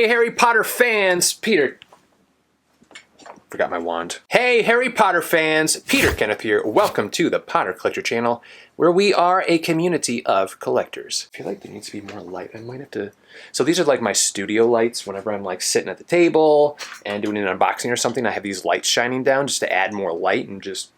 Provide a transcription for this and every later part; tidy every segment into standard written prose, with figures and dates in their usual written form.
Hey, Harry Potter fans! Peter. Forgot my wand. Hey, Harry Potter fans! Peter Kenneth here. Welcome to the Potter Collector channel, where we are a community of collectors. I feel like there needs to be more light. I might have to... So these are like my studio lights. Whenever I'm like sitting at the table and doing an unboxing or something, I have these lights shining down just to add more light and just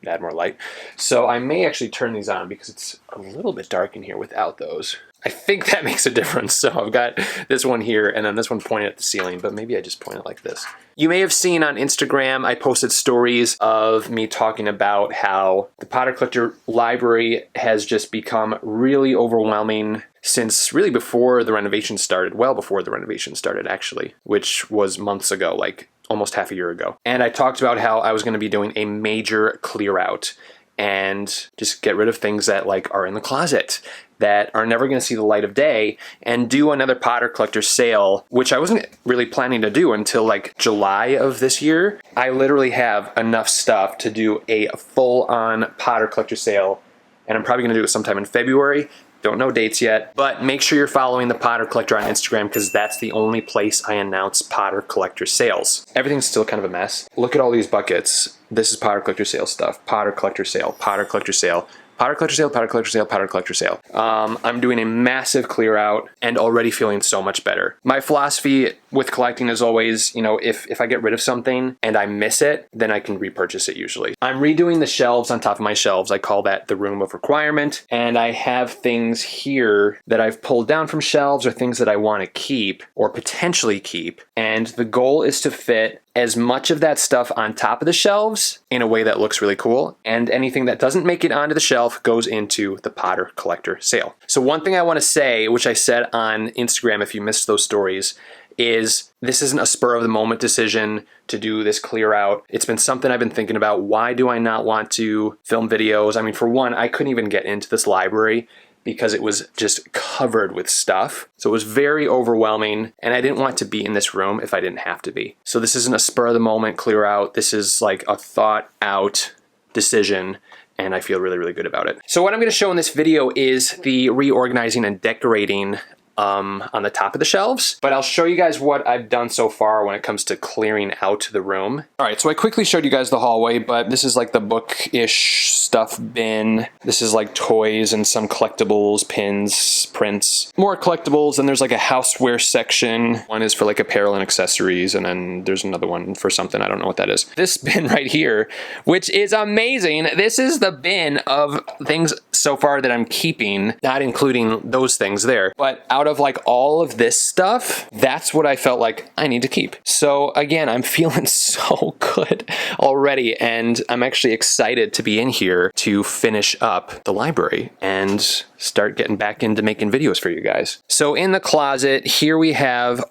add more light. So I may actually turn these on because it's a little bit dark in here without those. I think that makes a difference. So I've got this one here and then this one pointed at the ceiling, but maybe I just point it like this. You may have seen on Instagram, I posted stories of me talking about how the Potter Collector library has just become really overwhelming since really before the renovation started, well before the renovation started actually, which was months ago, like almost half a year ago. And I talked about how I was going to be doing a major clear out and just get rid of things that like are in the closet that are never going to see the light of day, and do another Potter Collector sale, which I wasn't really planning to do until like July of this year. I literally have enough stuff to do a full-on Potter Collector sale, and I'm probably going to do it sometime in February. Don't know dates yet, but make sure you're following the Potter Collector on Instagram because that's the only place I announce Potter Collector sales. Everything's still kind of a mess. Look at all these buckets. This is Potter Collector sale stuff. Potter Collector sale, Potter Collector sale, Potter Collector sale, Potter Collector sale, Potter Collector sale. I'm doing a massive clear out and already feeling so much better. My philosophy with collecting is always, you know, if I get rid of something and I miss it, then I can repurchase it usually. I'm redoing the shelves on top of my shelves. I call that the room of requirement. And I have things here that I've pulled down from shelves or things that I want to keep or potentially keep. And the goal is to fit as much of that stuff on top of the shelves in a way that looks really cool, and anything that doesn't make it onto the shelf goes into the Potter Collector sale. So one thing I want to say, which I said on Instagram if you missed those stories, is this isn't a spur of the moment decision to do this clear out. It's been something I've been thinking about. Why do I not want to film videos? I mean, for one, I couldn't even get into this library because it was just covered with stuff. So it was very overwhelming, and I didn't want to be in this room if I didn't have to be. So this isn't a spur of the moment clear out. This is like a thought out decision, and I feel really, really good about it. So what I'm gonna show in this video is the reorganizing and decorating on the top of the shelves, but I'll show you guys what I've done so far when it comes to clearing out the room. All right, so I quickly showed you guys the hallway, but this is like the book-ish stuff bin. This is like toys and some collectibles, pins, prints, more collectibles, and there's like a houseware section. One is for like apparel and accessories, and then there's another one for something, I don't know what that is. This bin right here, which is amazing. This is the bin of things so far that I'm keeping, not including those things there, but out of like all of this stuff, that's what I felt like I need to keep. So again, I'm feeling so good already, and I'm actually excited to be in here to finish up the library and start getting back into making videos for you guys. So in the closet, here we have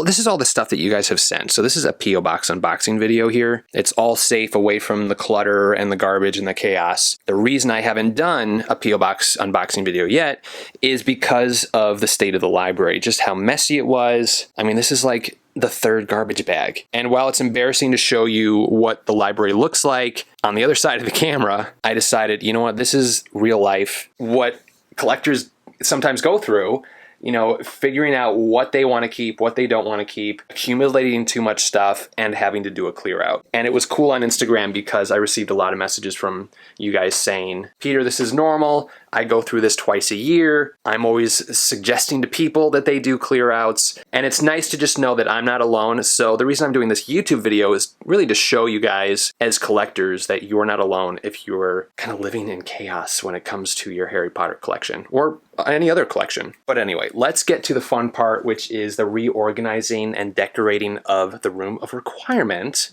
this is all the stuff that you guys have sent. So this is a P.O. Box unboxing video here. It's all safe away from the clutter and the garbage and the chaos. The reason I haven't done a P.O. Box unboxing video yet is because of the state of the library, just how messy it was. I mean, this is like the third garbage bag. And while it's embarrassing to show you what the library looks like on the other side of the camera, I decided, you know what, this is real life. What collectors sometimes go through, you know, figuring out what they want to keep, what they don't want to keep, accumulating too much stuff, and having to do a clear out. And it was cool on Instagram because I received a lot of messages from you guys saying, Peter, this is normal. I go through this twice a year. I'm always suggesting to people that they do clear outs. And it's nice to just know that I'm not alone. So the reason I'm doing this YouTube video is really to show you guys as collectors that you're not alone if you're kind of living in chaos when it comes to your Harry Potter collection or any other collection. But anyway, let's get to the fun part, which is the reorganizing and decorating of the room of requirement.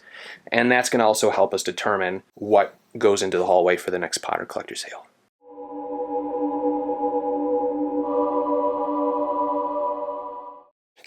And that's going to also help us determine what goes into the hallway for the next Potter Collector sale.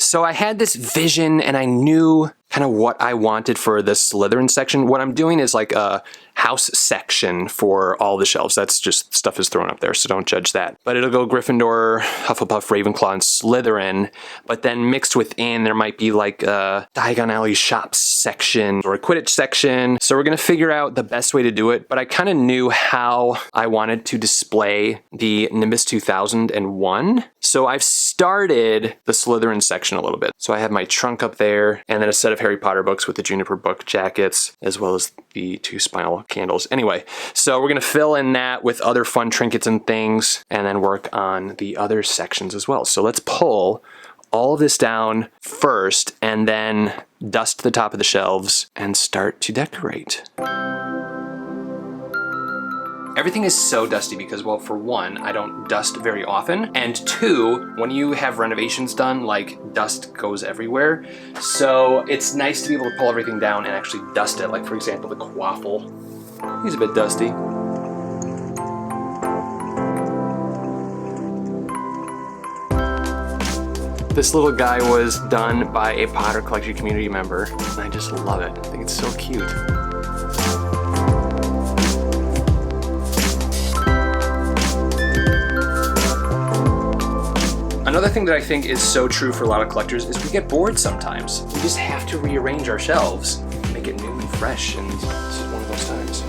So I had this vision and I knew kind of what I wanted for the Slytherin section. What I'm doing is like a house section for all the shelves. That's just stuff is thrown up there, so don't judge that. But it'll go Gryffindor, Hufflepuff, Ravenclaw, and Slytherin. But then mixed within, there might be like a Diagon Alley shops section or a Quidditch section. So we're gonna figure out the best way to do it. But I kind of knew how I wanted to display the Nimbus 2001. So I've started the Slytherin section a little bit. So I have my trunk up there, and then a set of Harry Potter books with the Juniper book jackets, as well as the 2 spinal candles. Anyway, so we're gonna fill in that with other fun trinkets and things, and then work on the other sections as well. So let's pull all of this down first, and then dust the top of the shelves and start to decorate. Everything is so dusty because, well, for one, I don't dust very often, and two, when you have renovations done, like, dust goes everywhere. So it's nice to be able to pull everything down and actually dust it. Like, for example, the quaffle. He's a bit dusty. This little guy was done by a Potter Collector community member, and I just love it. I think it's so cute. Another thing that I think is so true for a lot of collectors is we get bored sometimes. We just have to rearrange our shelves, make it new and fresh, and this is one of those times.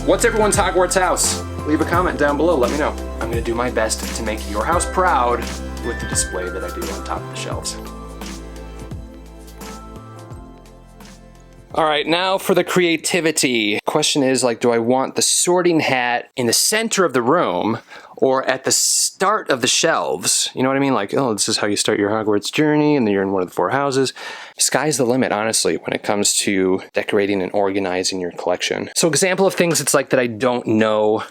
What's everyone's Hogwarts house? Leave a comment down below, let me know. I'm gonna do my best to make your house proud with the display that I do on top of the shelves. All right, now for the creativity. Question is, like, do I want the sorting hat in the center of the room or at the start of the shelves? You know what I mean? Like, oh, this is how you start your Hogwarts journey, and then you're in one of the 4 houses. Sky's the limit, honestly, when it comes to decorating and organizing your collection. So example of things it's like that I don't know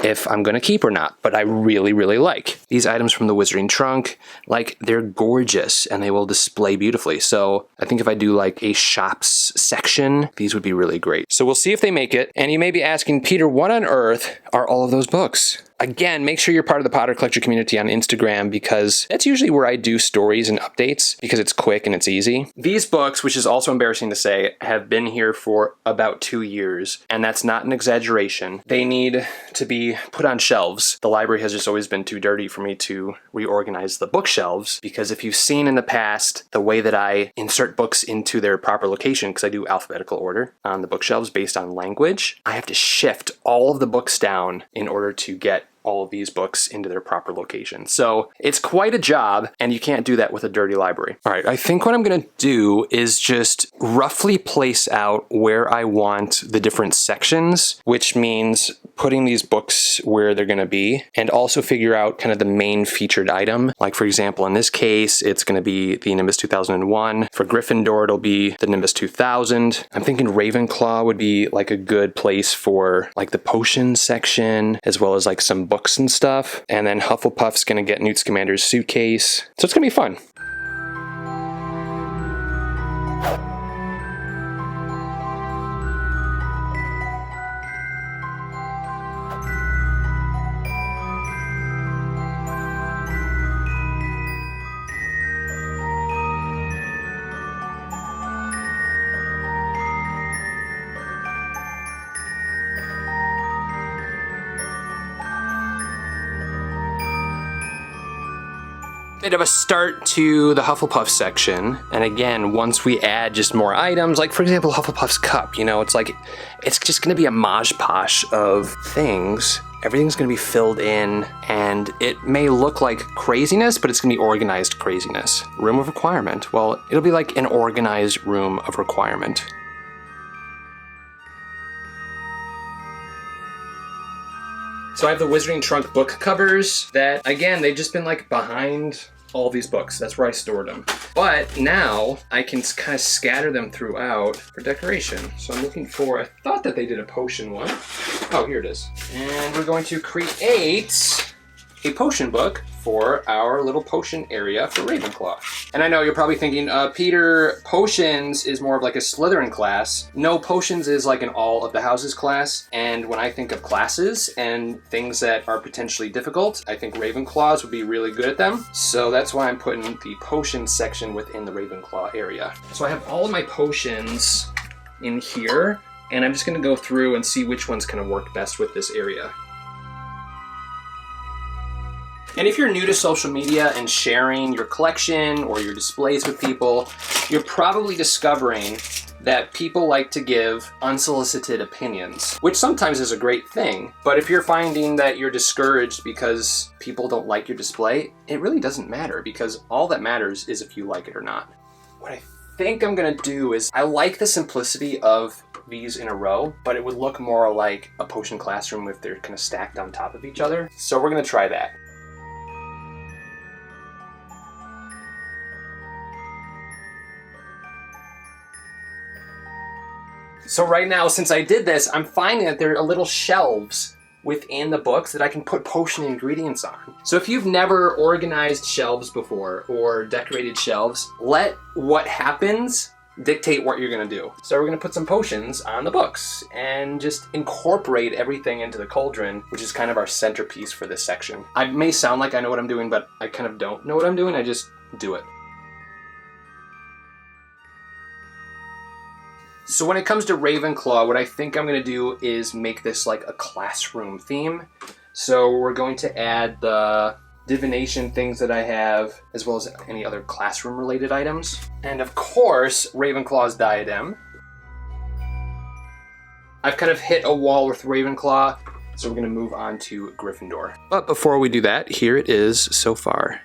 if I'm gonna keep or not, but I really, really like. These items from the Wizarding Trunk, like, they're gorgeous and they will display beautifully. So I think if I do like a shops section, these would be really great. So we'll see if they make it. And you may be asking, Peter, what on earth are all of those books? Again, make sure you're part of the Potter Collector community on Instagram, because that's usually where I do stories and updates, because it's quick and it's easy. These books, which is also embarrassing to say, have been here for about 2 years, and that's not an exaggeration. They need to be put on shelves. The library has just always been too dirty for me to reorganize the bookshelves, because if you've seen in the past the way that I insert books into their proper location, because I do alphabetical order on the bookshelves based on language, I have to shift all of the books down in order to get all of these books into their proper location. So it's quite a job, and you can't do that with a dirty library. All right, I think what I'm gonna do is just roughly place out where I want the different sections, which means putting these books where they're gonna be, and also figure out kind of the main featured item. Like, for example, in this case, it's gonna be the Nimbus 2001. For Gryffindor, it'll be the Nimbus 2000. I'm thinking Ravenclaw would be like a good place for like the potion section, as well as like some books and stuff. And then Hufflepuff's gonna get Newt Scamander's suitcase. So it's gonna be fun. Bit of a start to the Hufflepuff section, and again, once we add just more items, like for example Hufflepuff's cup, you know, it's like, it's just gonna be a mosh posh of things. Everything's gonna be filled in, and it may look like craziness, but it's gonna be organized craziness. Room of requirement, well, it'll be like an organized room of requirement. So I have the Wizarding Trunk book covers that, again, they've just been like behind all these books. That's where I stored them. But now I can kind of scatter them throughout for decoration. So I'm looking for, I thought that they did a potion one. Oh, here it is. And we're going to create a potion book for our little potion area for Ravenclaw. And I know you're probably thinking, Peter, potions is more of like a Slytherin class. No, potions is like an all of the houses class. And when I think of classes and things that are potentially difficult, I think Ravenclaws would be really good at them. So that's why I'm putting the potions section within the Ravenclaw area. So I have all of my potions in here, and I'm just gonna go through and see which ones kind of work best with this area. And if you're new to social media and sharing your collection or your displays with people, you're probably discovering that people like to give unsolicited opinions, which sometimes is a great thing. But if you're finding that you're discouraged because people don't like your display, it really doesn't matter, because all that matters is if you like it or not. What I think I'm gonna do is, I like the simplicity of these in a row, but it would look more like a potion classroom if they're kind of stacked on top of each other. So we're gonna try that. So right now, since I did this, I'm finding that there are little shelves within the books that I can put potion ingredients on. So if you've never organized shelves before or decorated shelves, let what happens dictate what you're gonna do. So we're gonna put some potions on the books and just incorporate everything into the cauldron, which is kind of our centerpiece for this section. I may sound like I know what I'm doing, but I kind of don't know what I'm doing, I just do it. So when it comes to Ravenclaw, what I think I'm going to do is make this like a classroom theme. So we're going to add the divination things that I have, as well as any other classroom related items. And of course, Ravenclaw's diadem. I've kind of hit a wall with Ravenclaw, so we're going to move on to Gryffindor. But before we do that, here it is so far.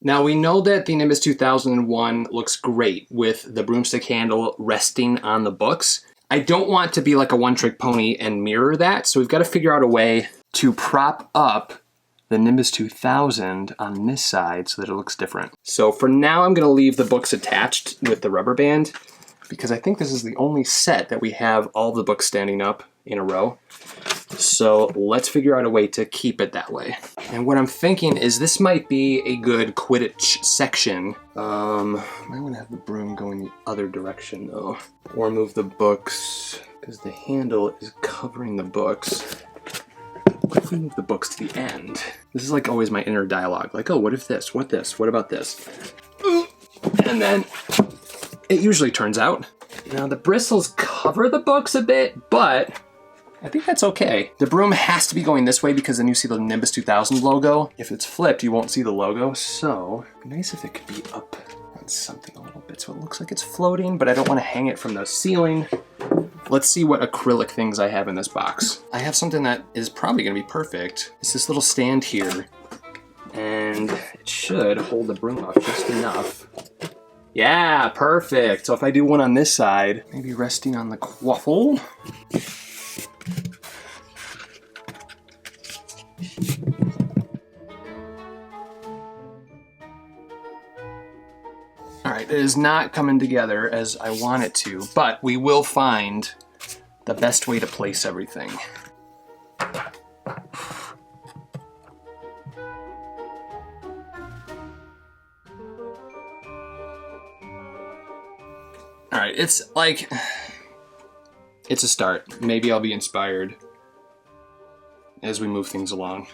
Now we know that the Nimbus 2001 looks great with the broomstick handle resting on the books. I don't want to be like a one-trick pony and mirror that, so we've got to figure out a way to prop up the Nimbus 2000 on this side so that it looks different. So for now, I'm going to leave the books attached with the rubber band, because I think this is the only set that we have all the books standing up in a row. So let's figure out a way to keep it that way. And what I'm thinking is this might be a good Quidditch section. I might want to have the broom going the other direction though. Or move the books, because the handle is covering the books. What if we move the books to the end? This is like always my inner dialogue. Like, oh, what if this? What this? What about this? And then it usually turns out. Now the bristles cover the books a bit, but I think that's okay. The broom has to be going this way because then you see the Nimbus 2000 logo. If it's flipped, you won't see the logo. So it'd be nice if it could be up on something a little bit so it looks like it's floating, but I don't want to hang it from the ceiling. Let's see what acrylic things I have in this box. I have something that is probably gonna be perfect. It's this little stand here, and it should hold the broom up just enough. Yeah, perfect. So if I do one on this side, maybe resting on the quaffle. All right, it is not coming together as I want it to, but we will find the best way to place everything. All right, it's a start. Maybe I'll be inspired as we move things along.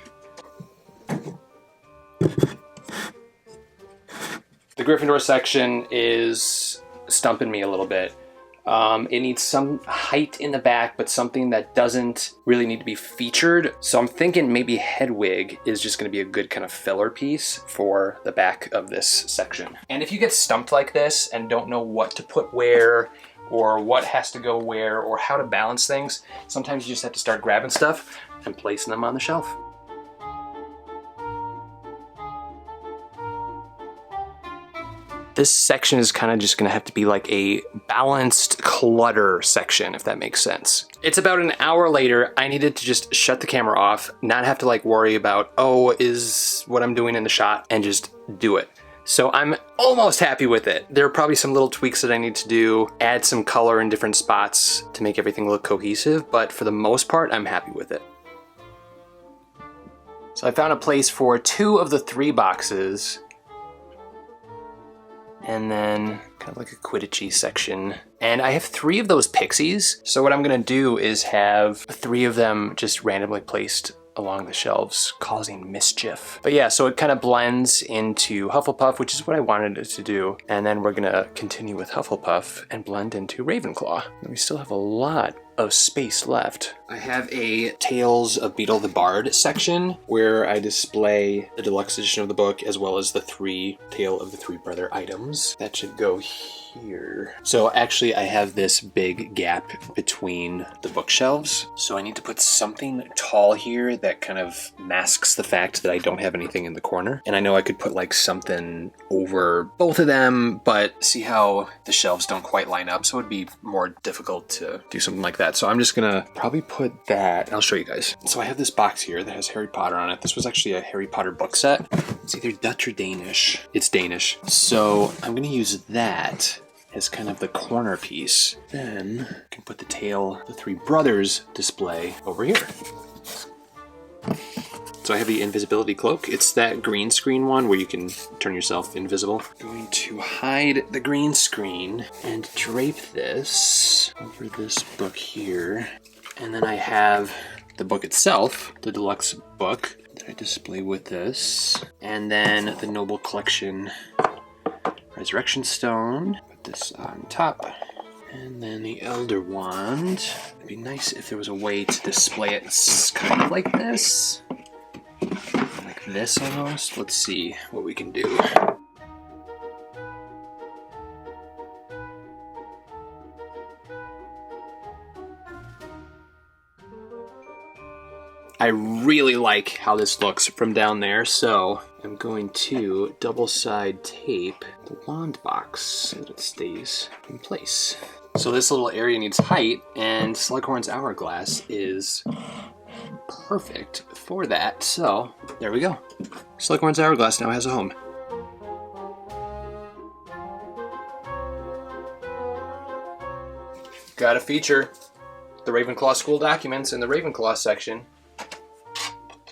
The Gryffindor section is stumping me a little bit. It needs some height in the back, but something that doesn't really need to be featured. So I'm thinking maybe Hedwig is just gonna be a good kind of filler piece for the back of this section. And if you get stumped like this and don't know what to put where, or what has to go where, or how to balance things, sometimes you just have to start grabbing stuff and placing them on the shelf. This section is kind of just gonna have to be like a balanced clutter section, if that makes sense. It's about an hour later. I needed to just shut the camera off, not have to like worry about, oh, is what I'm doing in the shot, and just do it. So I'm almost happy with it. There are probably some little tweaks that I need to do, add some color in different spots to make everything look cohesive, but for the most part, I'm happy with it. So I found a place for 2 of the 3 boxes and then kind of like a Quidditchy section. And I have 3 of those pixies, so what I'm gonna do is have 3 of them just randomly placed along the shelves, causing mischief. But yeah, so it kind of blends into Hufflepuff, which is what I wanted it to do. And then we're gonna continue with Hufflepuff and blend into Ravenclaw. And we still have a lot of space left. I have a Tales of Beetle the Bard section where I display the deluxe edition of the book as well as the 3 Tale of the Three Brother items. That should go here. So actually I have this big gap between the bookshelves. So I need to put something tall here that kind of masks the fact that I don't have anything in the corner. And I know I could put like something over both of them, but see how the shelves don't quite line up. So it'd be more difficult to do something like that. So I'm just gonna probably put that, I'll show you guys. So I have this box here that has Harry Potter on it. This was actually a Harry Potter book set. It's either Dutch or Danish. It's Danish. So I'm gonna use that as kind of the corner piece. Then I can put the Tale of the Three Brothers display over here. So I have the invisibility cloak. It's that green screen one where you can turn yourself invisible. I'm going to hide the green screen and drape this over this book here. And then I have the book itself, the deluxe book that I display with this. And then the Noble Collection Resurrection Stone. Put this on top. And then the Elder Wand. It'd be nice if there was a way to display it kind of like this. Like this almost. Let's see what we can do. I really like how this looks from down there, so I'm going to double-side tape the wand box so that it stays in place. So this little area needs height, and Slughorn's Hourglass is perfect for that. So there we go. Slughorn's Hourglass now has a home. Got to feature the Ravenclaw school documents in the Ravenclaw section.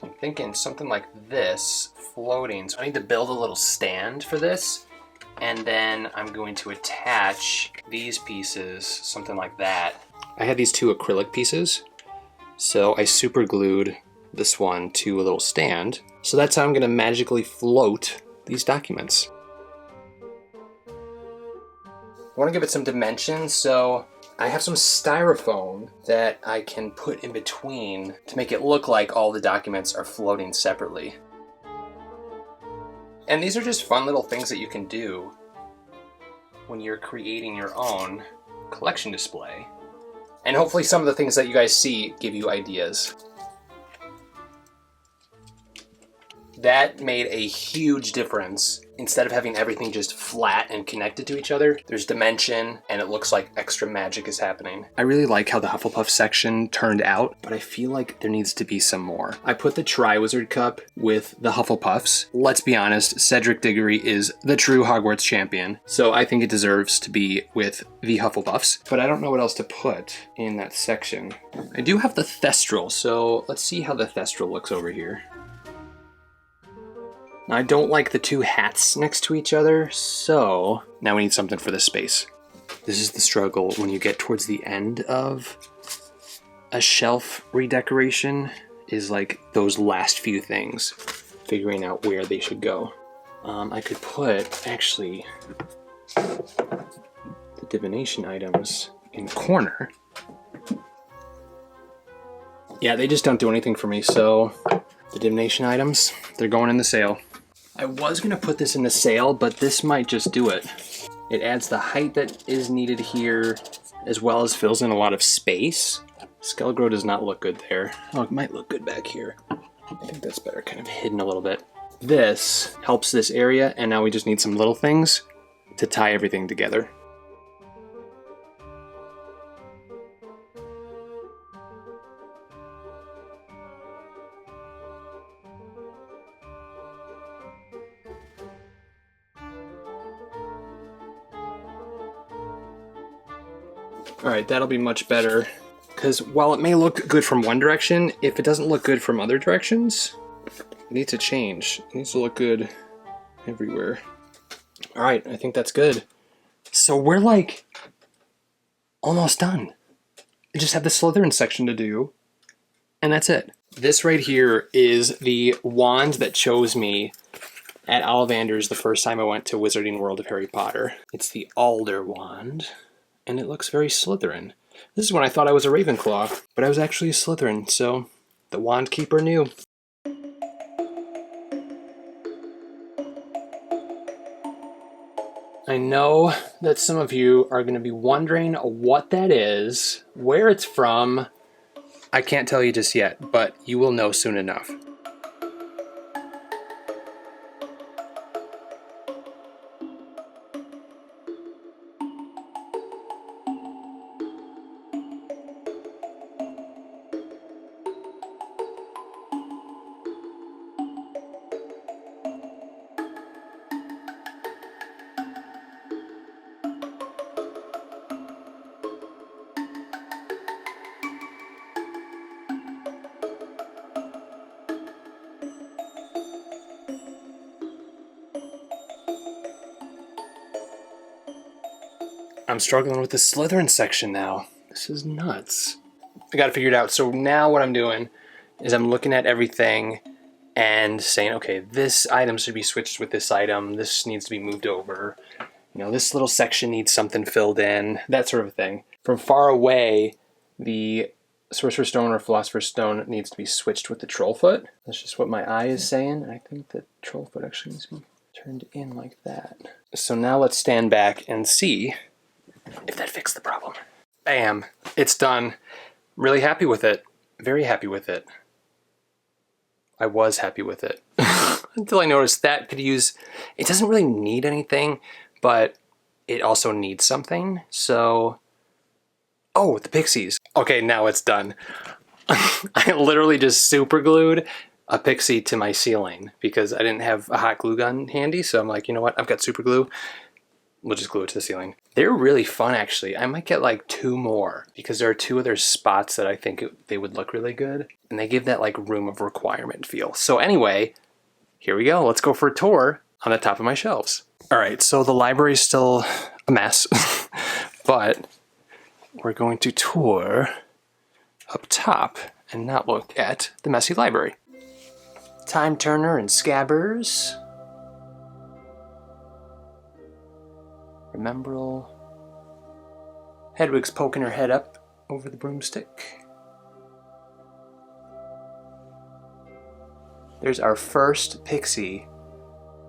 I'm thinking something like this, floating. So I need to build a little stand for this, and then I'm going to attach these pieces, something like that. I had these 2 acrylic pieces, so I super glued this one to a little stand. So that's how I'm gonna magically float these documents. I wanna give it some dimension, so I have some styrofoam that I can put in between to make it look like all the documents are floating separately. And these are just fun little things that you can do when you're creating your own collection display. And hopefully some of the things that you guys see give you ideas. That made a huge difference. Instead of having everything just flat and connected to each other, there's dimension and it looks like extra magic is happening. I really like how the Hufflepuff section turned out, but I feel like there needs to be some more. I put the Triwizard Cup with the Hufflepuffs. Let's be honest, Cedric Diggory is the true Hogwarts champion, so I think it deserves to be with the Hufflepuffs, but I don't know what else to put in that section. I do have the Thestral, so let's see how the Thestral looks over here. Now, I don't like the 2 hats next to each other, so now we need something for this space. This is the struggle when you get towards the end of a shelf redecoration, is like those last few things, figuring out where they should go. I could put, actually, the divination items in the corner. Yeah, they just don't do anything for me, so the divination items, they're going in the sale. I was gonna put this in the sale, but this might just do it. It adds the height that is needed here, as well as fills in a lot of space. Skelgro does not look good there. Oh, it might look good back here. I think that's better, kind of hidden a little bit. This helps this area, and now we just need some little things to tie everything together. Alright, that'll be much better. Because while it may look good from one direction, if it doesn't look good from other directions, it needs to change. It needs to look good everywhere. All right, I think that's good. So we're like almost done. I just have the Slytherin section to do, and that's it. This right here is the wand that chose me at Ollivander's the first time I went to Wizarding World of Harry Potter. It's the Alder wand, and it looks very Slytherin. This is when I thought I was a Ravenclaw, but I was actually a Slytherin, so the wand keeper knew. I know that some of you are going to be wondering what that is, where it's from. I can't tell you just yet, but you will know soon enough. I'm struggling with the Slytherin section now. This is nuts. I got to figure it out. So now what I'm doing is I'm looking at everything and saying, okay, this item should be switched with this item. This needs to be moved over. You know, this little section needs something filled in, that sort of thing. From far away, the Sorcerer's Stone or Philosopher's Stone needs to be switched with the Trollfoot. That's just what my eye is saying. I think the Trollfoot actually needs to be turned in like that. So now let's stand back and see if that fixed the problem. Bam, it's done. Really happy with it. Very happy with it. I was happy with it. Until I noticed that could use, it doesn't really need anything, but it also needs something. So, oh, the pixies. Okay, now it's done. I literally just super glued a pixie to my ceiling because I didn't have a hot glue gun handy. So I'm like, you know what? I've got super glue. We'll just glue it to the ceiling. They're really fun, actually. I might get like 2 more because there are 2 other spots that I think they would look really good. And they give that like room of requirement feel. So anyway, here we go. Let's go for a tour on the top of my shelves. All right, so the library is still a mess, but we're going to tour up top and not look at the messy library. Time Turner and Scabbers. Remembrall. Hedwig's poking her head up over the broomstick. There's our first pixie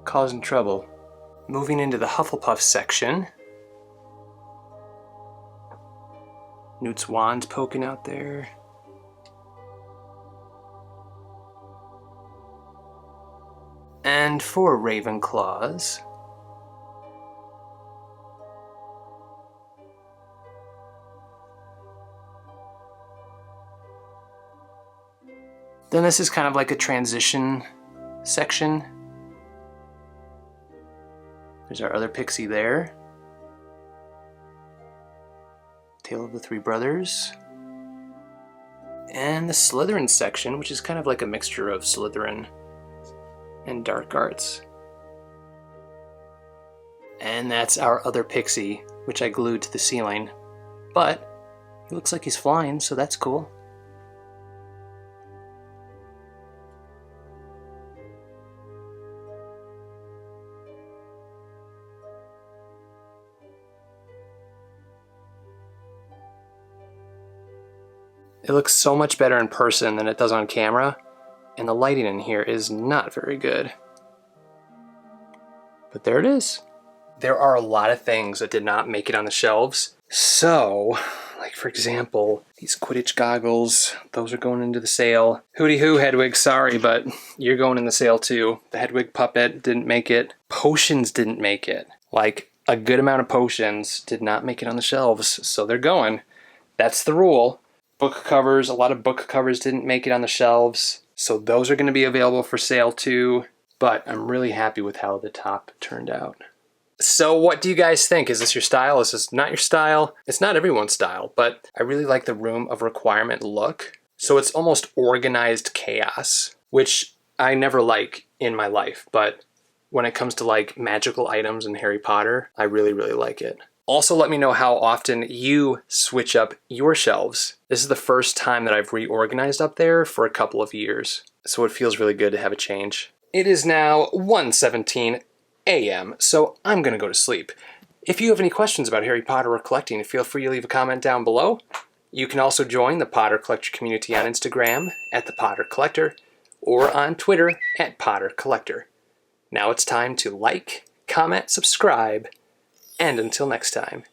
causing trouble. Moving into the Hufflepuff section. Newt's wand's poking out there. And 4 Ravenclaws. Then this is kind of like a transition section. There's our other pixie there. Tale of the Three Brothers. And the Slytherin section, which is kind of like a mixture of Slytherin and dark arts. And that's our other pixie, which I glued to the ceiling. But he looks like he's flying, so that's cool. It looks so much better in person than it does on camera, and the lighting in here is not very good. But there it is. There are a lot of things that did not make it on the shelves. So, like for example, these Quidditch goggles, those are going into the sale. Hooty hoo, Hedwig, sorry, but you're going in the sale too. The Hedwig puppet didn't make it. Potions didn't make it. Like, a good amount of potions did not make it on the shelves, so they're going. That's the rule. Book covers, a lot of book covers didn't make it on the shelves, so those are going to be available for sale too, but I'm really happy with how the top turned out. So what do you guys think? Is this your style? Is this not your style? It's not everyone's style, but I really like the room of requirement look. So it's almost organized chaos, which I never like in my life, but when it comes to like magical items in Harry Potter. I really, really like it. Also, let me know how often you switch up your shelves. This is the first time that I've reorganized up there for a couple of years, so it feels really good to have a change. It is now 1:17 a.m., so I'm gonna go to sleep. If you have any questions about Harry Potter or collecting, feel free to leave a comment down below. You can also join the Potter Collector community on Instagram at the Potter Collector or on Twitter at Potter Collector. Now it's time to like, comment, subscribe, and until next time,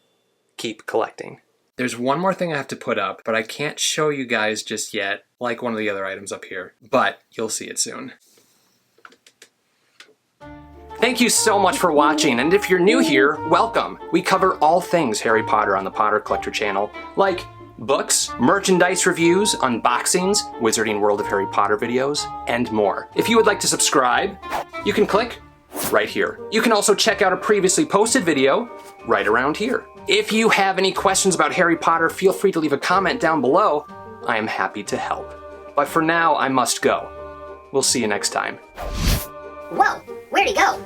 keep collecting. There's one more thing I have to put up, but I can't show you guys just yet, like one of the other items up here, but you'll see it soon. Thank you so much for watching, and if you're new here, welcome. We cover all things Harry Potter on the Potter Collector channel, like books, merchandise reviews, unboxings, Wizarding World of Harry Potter videos, and more. If you would like to subscribe, you can click right here. You can also check out a previously posted video right around here. If you have any questions about Harry Potter, feel free to leave a comment down below. I am happy to help. But for now, I must go. We'll see you next time. Whoa, where'd he go?